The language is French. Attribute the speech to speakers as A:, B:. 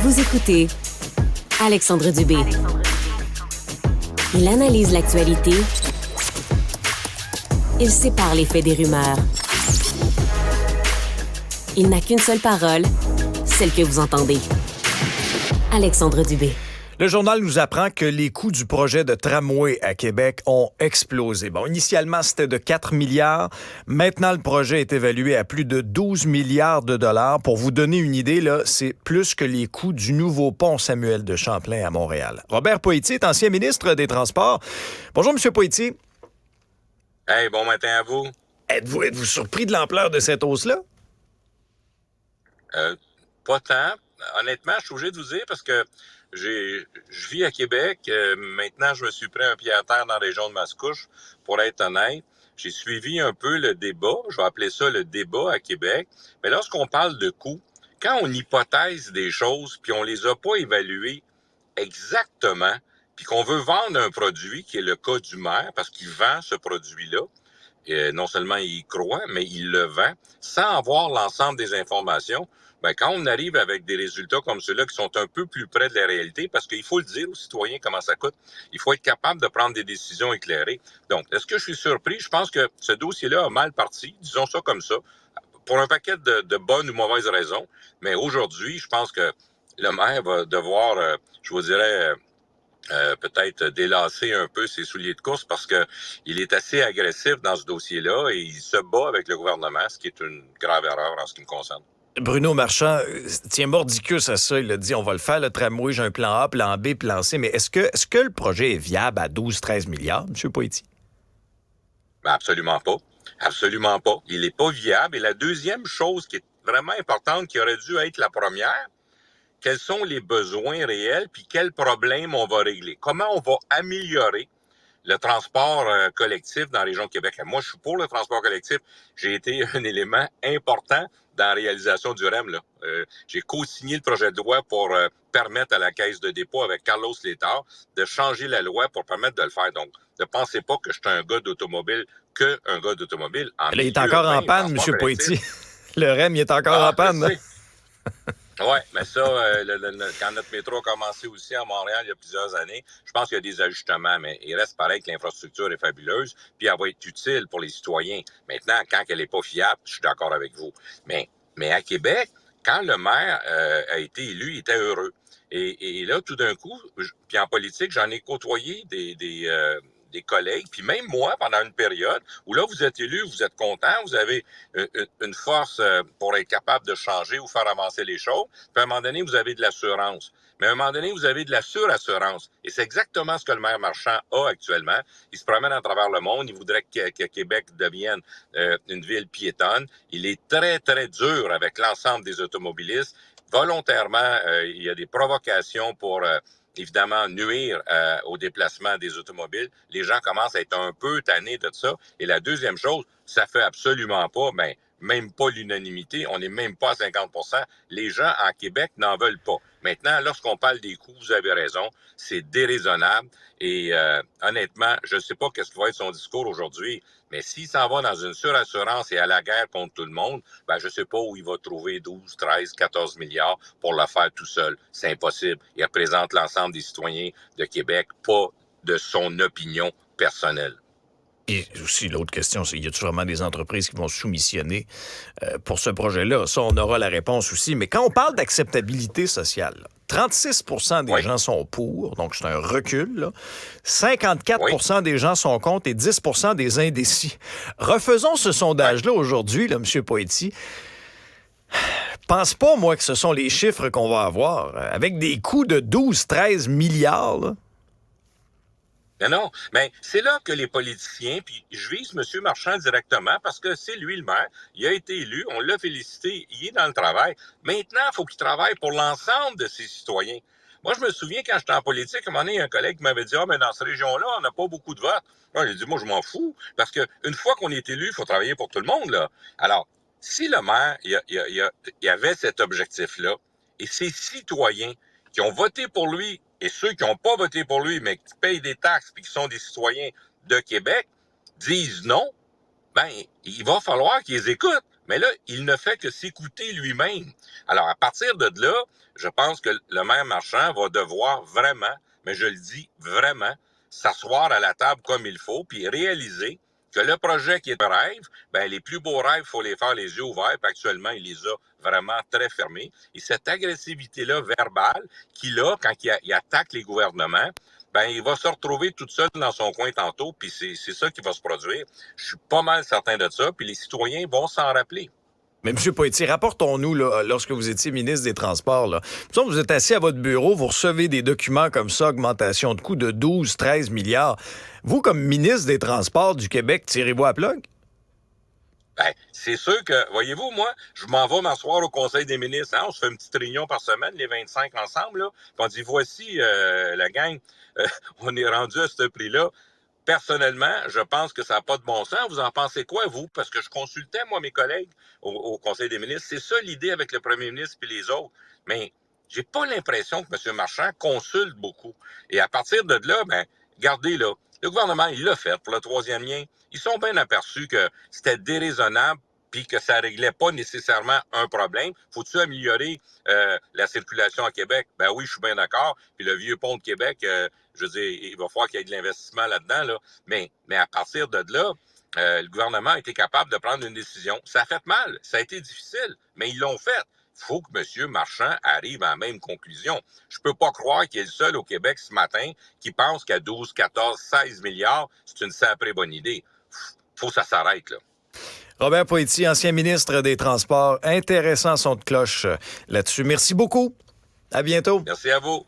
A: Vous écoutez Alexandre Dubé. Il analyse l'actualité. Il sépare les faits des rumeurs. Il n'a qu'une seule parole, celle que vous entendez. Alexandre Dubé.
B: Le journal nous apprend que les coûts du projet de tramway à Québec ont explosé. Bon, initialement, c'était de 4 milliards. Maintenant, le projet est évalué à plus de 12 milliards de dollars. Pour vous donner une idée, là, c'est plus que les coûts du nouveau pont Samuel de Champlain à Montréal. Robert Poitier est ancien ministre des Transports. Bonjour, M. Poitier.
C: Hey, bon matin à vous.
B: Êtes-vous surpris de l'ampleur de cette hausse-là?
C: Pas tant. Honnêtement, je suis obligé de vous dire parce que je vis à Québec. Maintenant, je me suis pris un pied à terre dans la région de Mascouche. Pour être honnête, j'ai suivi un peu le débat. Je vais appeler ça le débat à Québec. Mais lorsqu'on parle de coûts, quand on hypothèse des choses puis on les a pas évaluées exactement, puis qu'on veut vendre un produit, qui est le cas du maire, parce qu'il vend ce produit-là, non seulement il y croit, mais il le vend, sans avoir l'ensemble des informations, ben quand on arrive avec des résultats comme ceux-là qui sont un peu plus près de la réalité, parce qu'il faut le dire aux citoyens comment ça coûte, il faut être capable de prendre des décisions éclairées. Donc, est-ce que je suis surpris? Je pense que ce dossier-là a mal parti, disons ça comme ça, pour un paquet de bonnes ou mauvaises raisons. Mais aujourd'hui, je pense que le maire va devoir, je vous dirais, peut-être délasser un peu ses souliers de course parce que il est assez agressif dans ce dossier-là et il se bat avec le gouvernement, ce qui est une grave erreur en ce qui me concerne.
B: Bruno Marchand tient mordicus à ça. Il a dit on va le faire, le tramway, j'ai un plan A, plan B, plan C. Mais est-ce que le projet est viable à 12-13 milliards, M. Poitier?
C: Ben absolument pas. Absolument pas. Il n'est pas viable. Et la deuxième chose qui est vraiment importante, qui aurait dû être la première, quels sont les besoins réels, puis quels problèmes on va régler. Comment on va améliorer le transport collectif dans la région de Québec. Et moi, je suis pour le transport collectif. J'ai été un élément important dans la réalisation du REM. Là. J'ai co-signé le projet de loi pour permettre à la Caisse de dépôt avec Carlos Létard de changer la loi pour permettre de le faire. Donc, ne pensez pas que je suis un gars d'automobile qu'un gars d'automobile.
B: Là, il est encore en panne, M. Poitier. Le REM, il est encore en panne.
C: Oui, mais ça, quand notre métro a commencé aussi à Montréal il y a plusieurs années, je pense qu'il y a des ajustements, mais il reste pareil que l'infrastructure est fabuleuse, puis elle va être utile pour les citoyens. Maintenant, quand elle n'est pas fiable, je suis d'accord avec vous. Mais à Québec, quand le maire a été élu, il était heureux. Et là, tout d'un coup, puis en politique, j'en ai côtoyé des collègues, puis même moi, pendant une période où là, vous êtes élu, vous êtes content, vous avez une force pour être capable de changer ou faire avancer les choses, puis à un moment donné, vous avez de l'assurance. Mais à un moment donné, vous avez de la surassurance. Et c'est exactement ce que le maire Marchand a actuellement. Il se promène à travers le monde, il voudrait que Québec devienne une ville piétonne. Il est très, très dur avec l'ensemble des automobilistes. Volontairement, il y a des provocations pour évidemment nuire au déplacement des automobiles. Les gens commencent à être un peu tannés de ça. Et la deuxième chose, ça fait absolument pas, même pas l'unanimité, on n'est même pas à 50%. Les gens en Québec n'en veulent pas. Maintenant, lorsqu'on parle des coûts, vous avez raison, c'est déraisonnable. Et honnêtement, je ne sais pas qu'est-ce qui va être son discours aujourd'hui, mais s'il s'en va dans une surassurance et à la guerre contre tout le monde, ben je ne sais pas où il va trouver 12, 13, 14 milliards pour le faire tout seul. C'est impossible. Il représente l'ensemble des citoyens de Québec, pas de son opinion personnelle.
B: Et aussi, l'autre question, c'est y a-t-il vraiment des entreprises qui vont soumissionner pour ce projet-là? Ça, on aura la réponse aussi. Mais quand on parle d'acceptabilité sociale, 36 des gens sont pour, donc c'est un recul. Là. 54 des gens sont contre et 10 des indécis. Refaisons ce sondage-là aujourd'hui, là, M. Poitier. Je pense pas, moi, que ce sont les chiffres qu'on va avoir. Avec des coûts de 12-13 milliards, là.
C: Non, mais c'est là que les politiciens, puis je vise M. Marchand directement parce que c'est lui le maire, il a été élu, on l'a félicité, il est dans le travail. Maintenant, il faut qu'il travaille pour l'ensemble de ses citoyens. Moi, je me souviens quand j'étais en politique, à un moment donné, il y a un collègue qui m'avait dit « Ah, mais dans cette région-là, on n'a pas beaucoup de votes. » J'ai dit « Moi, je m'en fous, parce qu'une fois qu'on est élu, il faut travailler pour tout le monde. » là. Alors, si le maire, il avait cet objectif-là, et ses citoyens qui ont voté pour lui et ceux qui n'ont pas voté pour lui, mais qui payent des taxes et qui sont des citoyens de Québec, disent non, ben, il va falloir qu'ils écoutent. Mais là, il ne fait que s'écouter lui-même. Alors, à partir de là, je pense que le maire Marchand va devoir vraiment, mais je le dis vraiment, s'asseoir à la table comme il faut, puis réaliser que le projet qui est un rêve, ben les plus beaux rêves, il faut les faire les yeux ouverts, puis actuellement, il les a vraiment très fermés. Et cette agressivité-là verbale qu'il a quand il attaque les gouvernements, ben il va se retrouver tout seul dans son coin tantôt, puis c'est ça qui va se produire. Je suis pas mal certain de ça, puis les citoyens vont s'en rappeler.
B: Mais M. Poitier, rapportons-nous, là, lorsque vous étiez ministre des Transports, là, vous êtes assis à votre bureau, vous recevez des documents comme ça, augmentation de coûts de 12, 13 milliards. Vous, comme ministre des Transports du Québec, tirez-vous à plug?
C: Ben, c'est sûr que, voyez-vous, moi, je m'en vais m'asseoir au Conseil des ministres. Hein? On se fait une petite réunion par semaine, les 25 ensemble. Là. Puis on dit, voici, la gang, on est rendu à ce prix-là. Personnellement, je pense que ça n'a pas de bon sens. Vous en pensez quoi, vous? Parce que je consultais, moi, mes collègues au Conseil des ministres. C'est ça l'idée avec le premier ministre et les autres. Mais j'ai pas l'impression que M. Marchand consulte beaucoup. Et à partir de là, ben, regardez, là, le gouvernement, il l'a fait pour le troisième lien. Ils sont bien aperçus que c'était déraisonnable puis que ça réglait pas nécessairement un problème. Faut-tu améliorer la circulation à Québec? Ben oui, je suis bien d'accord. Puis le vieux pont de Québec, je veux dire, il va falloir qu'il y ait de l'investissement là-dedans. Là. Mais à partir de là, le gouvernement a été capable de prendre une décision. Ça a fait mal, ça a été difficile, mais ils l'ont fait. Il faut que M. Marchand arrive à la même conclusion. Je peux pas croire qu'il est le seul au Québec ce matin qui pense qu'à 12, 14, 16 milliards, c'est une sacrée bonne idée. Faut que ça s'arrête, là.
B: Robert Poitier, ancien ministre des Transports. Intéressant son de cloche là-dessus. Merci beaucoup. À bientôt.
C: Merci à vous.